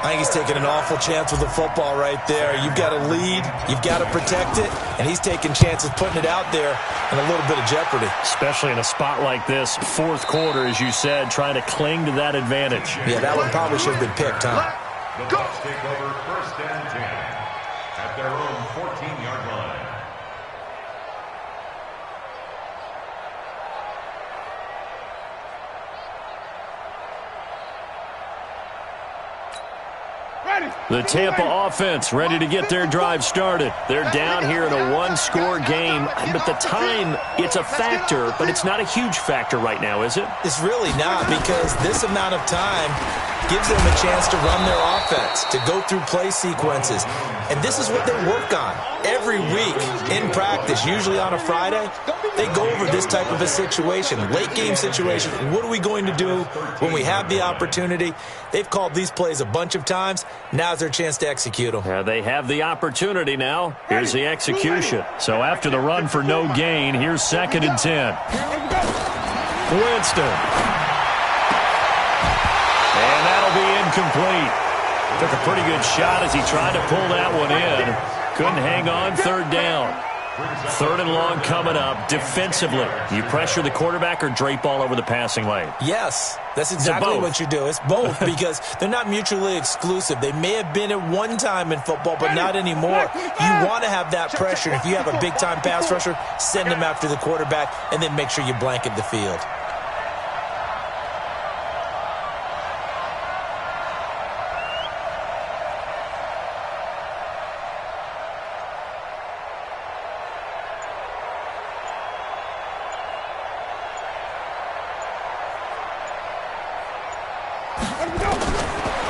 F: I think he's taking an awful chance with the football right there. You've got to lead, you've got to protect it, and he's taking chances putting it out there in a little bit of jeopardy.
C: Especially in a spot like this, fourth quarter, as you said, trying to cling to that advantage.
F: Yeah, that one probably should have been picked, huh?
D: The Bucs take over 1st and 10 at their own 14-yard line.
C: The Tampa offense ready to get their drive started. They're down here in a one-score game, but the time, it's a factor, but it's not a huge factor right now, is it?
F: It's really not, because this amount of time gives them a chance to run their offense, to go through play sequences. And this is what they work on every week in practice, usually on a Friday. They go over this type of a situation, late-game situation. What are we going to do when we have the opportunity? They've called these plays a bunch of times. Now's their chance to execute them.
C: They have the opportunity now. Here's the execution. So after the run for no gain, here's 2nd and 10. Winston. And that'll be incomplete. Took a pretty good shot as he tried to pull that one in. Couldn't hang on, 3rd down. 3rd and long coming up. Defensively, you pressure the quarterback or drape all over the passing lane?
F: Yes, that's exactly what you do. It's both, because they're not mutually exclusive. They may have been at one time in football, but not anymore. You want to have that pressure. If you have a big-time pass rusher, send him after the quarterback, and then make sure you blanket the field.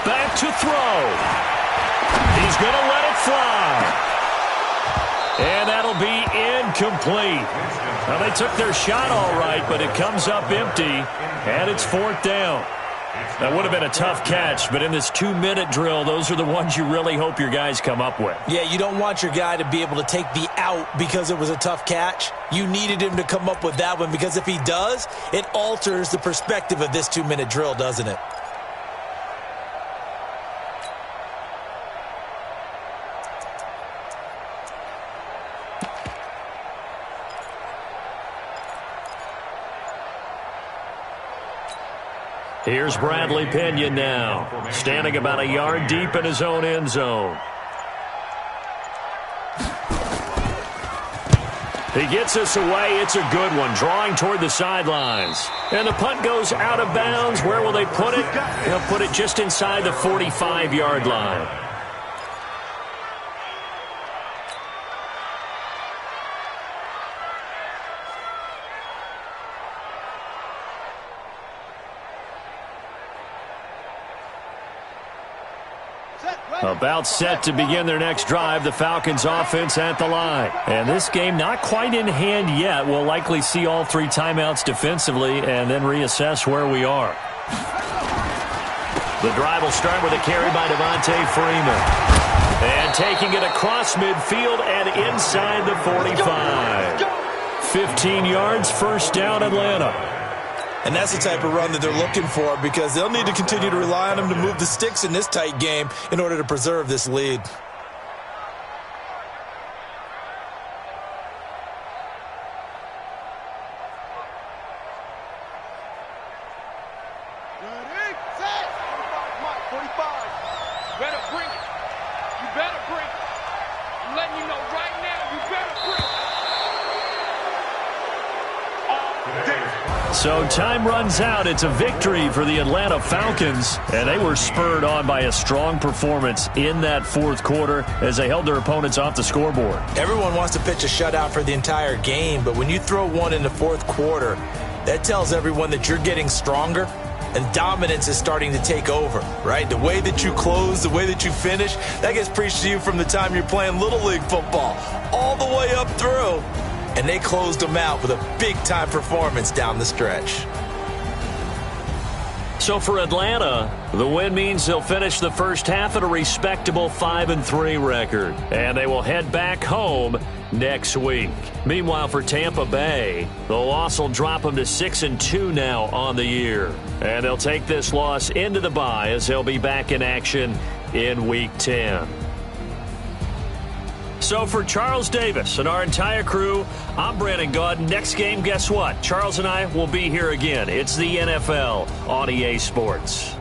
C: Back to throw. He's going to let it fly. And that'll be incomplete. Now, they took their shot all right, but it comes up empty, and it's 4th down. That would have been a tough catch, but in this 2-minute drill, those are the ones you really hope your guys come up with.
F: Yeah, you don't want your guy to be able to take the out because it was a tough catch. You needed him to come up with that one, because if he does, it alters the perspective of this 2-minute drill, doesn't it?
C: Here's Bradley Pinion now, standing about a yard deep in his own end zone. He gets this away. It's a good one, drawing toward the sidelines. And the punt goes out of bounds. Where will they put it? They'll put it just inside the 45-yard line. About set to begin their next drive, the Falcons offense at the line. And this game not quite in hand yet. We'll likely see all 3 timeouts defensively and then reassess where we are. The drive will start with a carry by Devontae Freeman. And taking it across midfield and inside the 45. 15 yards, 1st down, Atlanta.
F: And that's the type of run that they're looking for, because they'll need to continue to rely on him to move the sticks in this tight game in order to preserve this lead.
C: So time runs out. It's a victory for the Atlanta Falcons, and they were spurred on by a strong performance in that 4th quarter as they held their opponents off the scoreboard.
F: Everyone wants to pitch a shutout for the entire game, but when you throw one in the 4th quarter, that tells everyone that you're getting stronger and dominance is starting to take over, right? The way that you close, the way that you finish, that gets preached to you from the time you're playing Little League football all the way up through. And they closed them out with a big-time performance down the stretch.
C: So for Atlanta, the win means they'll finish the first half at a respectable 5-3 record. And they will head back home next week. Meanwhile, for Tampa Bay, the loss will drop them to 6-2 now on the year. And they'll take this loss into the bye as they'll be back in action in Week 10. So for Charles Davis and our entire crew, I'm Brandon Gaudin. Next game, guess what? Charles and I will be here again. It's the NFL on EA Sports.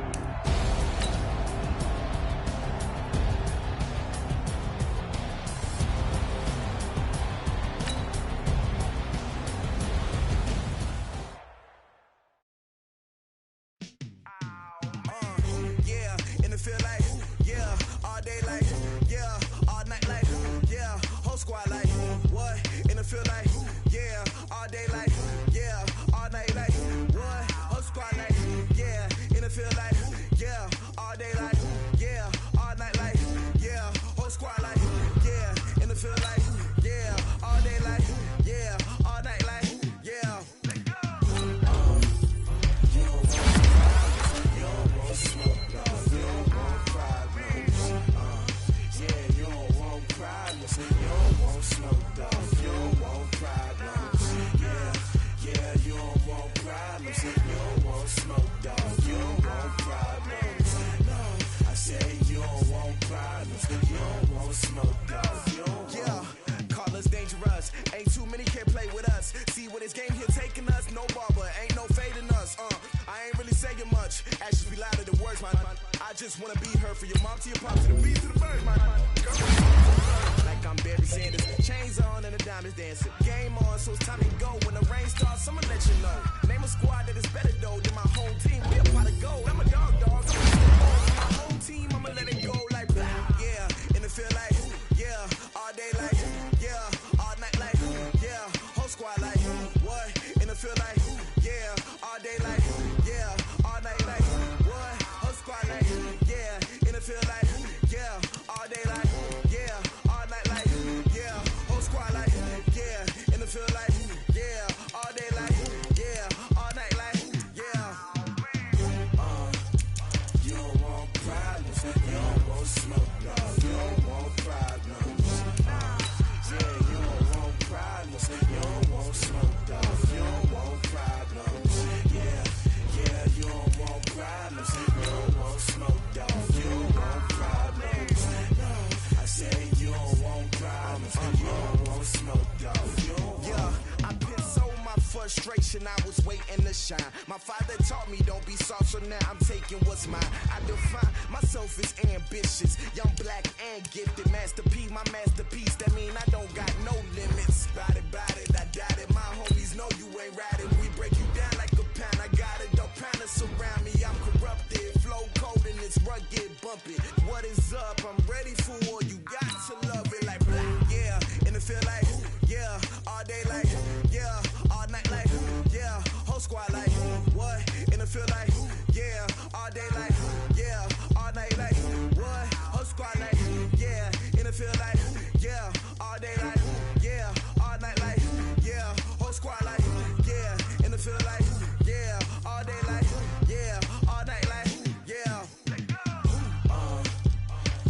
B: I was waiting to shine. My father taught me don't be soft, so now I'm taking what's mine. I define myself as ambitious, young, black, and gifted. Master P, my masterpiece. That mean I don't got no limits. Bout it, I doubt it. My homies know you ain't riding. We break you down like a pound. I got a dope pound to surround me. I'm corrupted, flow cold and it's rugged, bumpy. What is up? I'm ready for war. You got to love it like black, yeah. And it feel like, yeah, all day like, yeah, all night like, yeah, whole squad like, what? And it feel like, yeah, all day like, yeah, all night like, what? Whole squad like, yeah, and it feel like, yeah, all day like, yeah, all night like, yeah, whole squad like, yeah, and it feel like, yeah, all day like, yeah, all night like, yeah.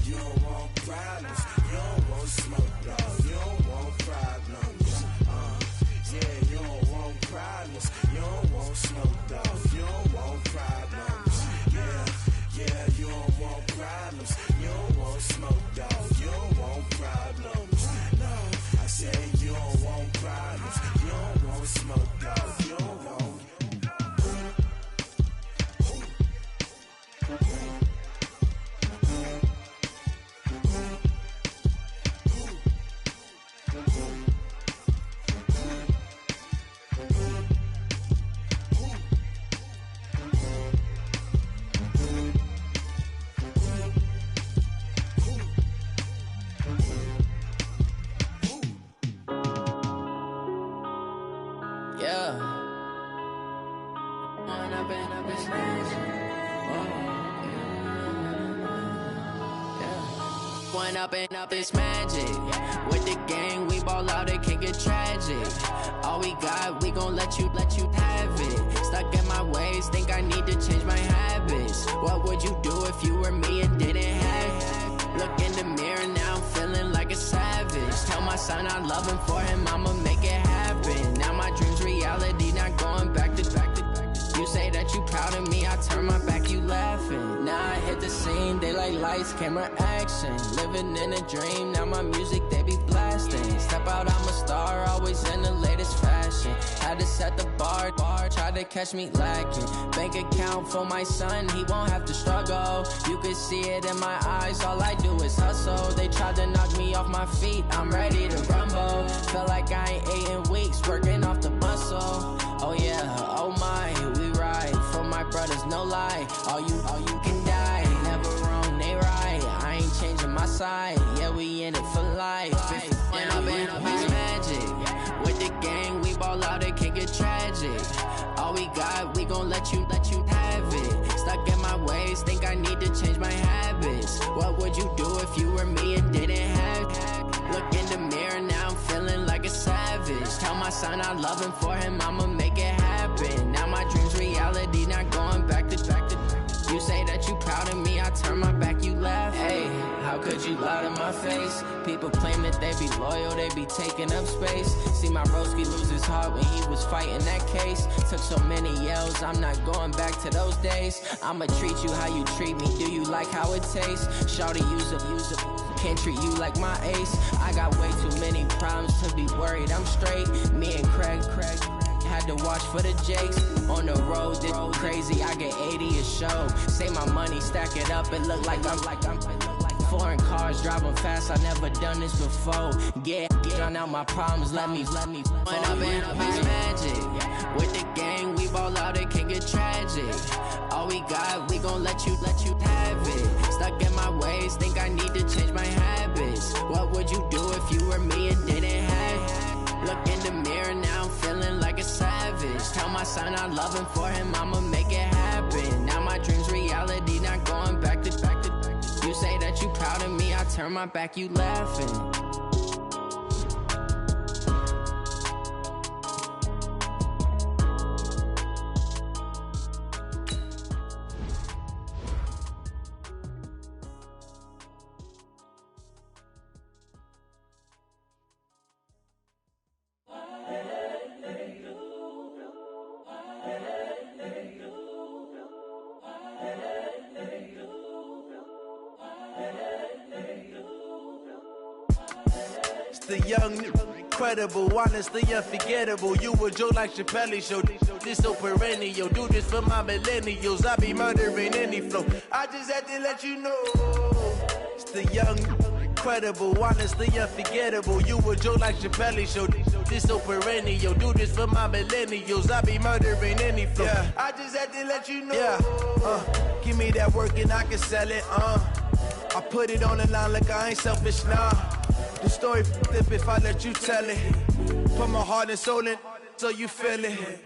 B: You don't want problems, you don't want smoke, dog. You don't want problems. Yeah, you don't want problems, you don't want smoke, dog. You don't want problems. Yeah, you don't want problems, you don't want smoke, dog. You don't want problems. No, I said you don't want problems, you don't want smoke, dog. You don't want.
G: Up this magic. With the gang, we ball out, it can get tragic. All we got, we gon' let you have it. Stuck in my ways, think I need to change my habits. What would you do if you were me and didn't have it? Look in the mirror, now I'm feeling like a savage. Tell my son I love him, for him I'ma make it happen. Now my dream's reality, not going back to. You say that you proud of me, I turn my back, you laughing. Now I hit the scene, they like lights, camera, action. Living in a dream, now my music, they be blasting. Step out, I'm a star, always in the latest fashion. Had to set the bar, try to catch me lacking. Bank account for my son, he won't have to struggle. You can see it in my eyes, all I do is hustle. They tried to knock me off my feet, I'm ready to rumble. Felt like I ain't ate in weeks, working off the muscle. Oh yeah, oh my, we ride for my brothers, no lie. All you can die, never wrong, they right. I ain't changing my side, yeah, we in it for life. And I've been magic. With the gang, we ball out, it can get tragic. All we got, we gon' let you have it. Stuck in my ways, think I need to change my habits. What would you do if you were me and didn't have it? Look in the mirror, now I'm feeling like a savage. Tell my son I love him, for him I'ma make it happen. Now my dream's reality, not going back to. You say that you proud of me, I turn my back, you laugh. Hey, how could you lie to my face? People claim that they be loyal, they be taking up space. See my broski lose his heart when he was fighting that case. Took so many yells, I'm not going back to those days. I'ma treat you how you treat me, do you like how it tastes? Shawty, use up, can't treat you like my ace. I got way too many problems to be worried, I'm straight. Me and Craig had to watch for the Jakes. On the road, it's crazy, I get 80 a show. Say my money, stack it up, it look like I'm foreign cars, driving fast, I never done this before. Get on out my problems, let me When I've been magic. With the gang, we ball out, it can get tragic. All we got, we gon' let you have it. Stuck in my ways, think I need to change my habits. What would you do if you were me and didn't have it? Look in the mirror, now I'm feeling like a savage. Tell my son I love him, for him I'ma make it happen. Now my dream's reality, not going back to. You say that you proud of me, I turn my back, you laughing.
H: The young, incredible, honestly unforgettable. You a Joe like Chappelle show. This so perennial. Do this for my millennials. I be murdering any flow. I just had to let you know. It's the young, incredible, honestly unforgettable. You a Joe like Chappelle show. This so perennial. Do this for my millennials. I be murdering any flow. Yeah. I just had to let you know. Yeah. Give me that work and I can sell it. I put it on the line like I ain't selfish, nah. The story flip if I let you tell it. Put my heart and soul in so you feel it.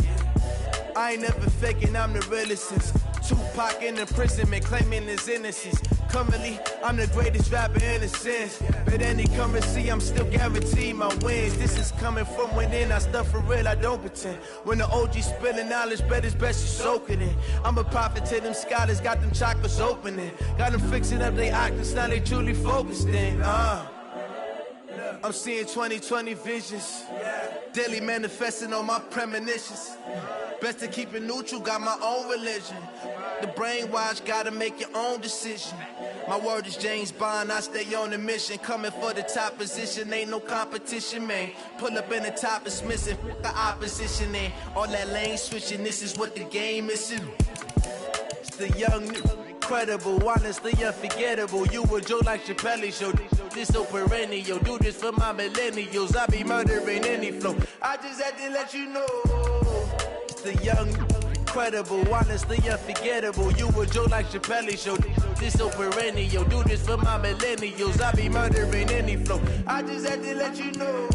H: I ain't never faking, I'm the realest since Tupac in imprisonment, claiming his innocence. Currently, I'm the greatest rapper in a sense. But any currency, I'm still guaranteed my wins. This is coming from within, I stuff for real, I don't pretend. When the OG spilling knowledge, bet it's best you soak it in. I'm a prophet to them scholars, got them chakras opening. Got them fixing up they octaves, now they truly focused in. I'm seeing 2020 visions, daily manifesting on my premonitions. Best to keep it neutral, got my own religion. The brainwash, gotta make your own decision. My word is James Bond, I stay on the mission. Coming for the top position, ain't no competition, man. Pull up in the top, it's missing, the opposition in. All that lane switching, this is what the game is. It's the young, incredible, honestly unforgettable. You a Joe like Chappelle show. This so perennial. Do this for my millennials. I be murdering any flow. I just had to let you know. It's the young, incredible, honestly unforgettable. You a Joe like Chappelle show. This so perennial. Do this for my millennials. I be murdering any flow. I just had to let you know.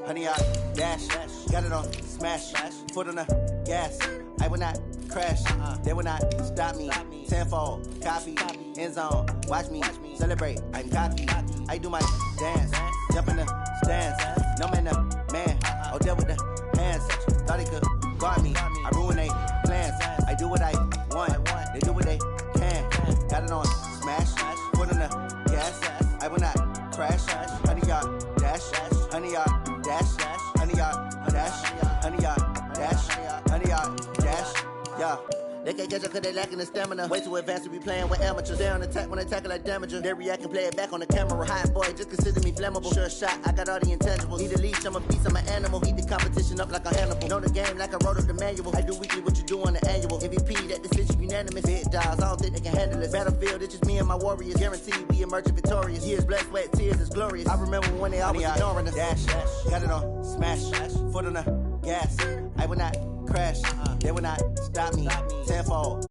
H: honey, I dash. Got it on smash. Foot on the gas. I will not crash. They will not stop me. Tenfold, copy, end zone. Watch me celebrate. I'm cocky. I do my dance. Jump in the stands. No man, the man. Oh, there with the hands. Thought he could guard me. I ruin they plans. I do what I want. They do what they can. Got it on smash. Foot on the gas. I will not crash. Honey, y'all dash. Honey, y'all dash. Honey, y'all dash. Honey, y'all dash. Honey, y'all dash. Yeah. They can't catch up cause they lacking the stamina. Way too advanced to be playing with amateurs. They on attack when they tackle like damager. They react and play it back on the camera. Hot boy, just consider me flammable. Sure shot, I got all the intangibles. Need a leash, I'm a beast, I'm an animal. Eat the competition up like a Hannibal. Know the game like I wrote up the manual. I do weekly what you do on the annual. MVP, that decision unanimous. Big dogs, I don't think they can handle it. Battlefield, it's just me and my warriors. Guaranteed we emerge victorious. Years, blood, sweat, tears, is glorious. I remember when they always ignoring us. Dash, got it on smash. Foot on the gas. I will not crash. They will not stop me. Tenfold.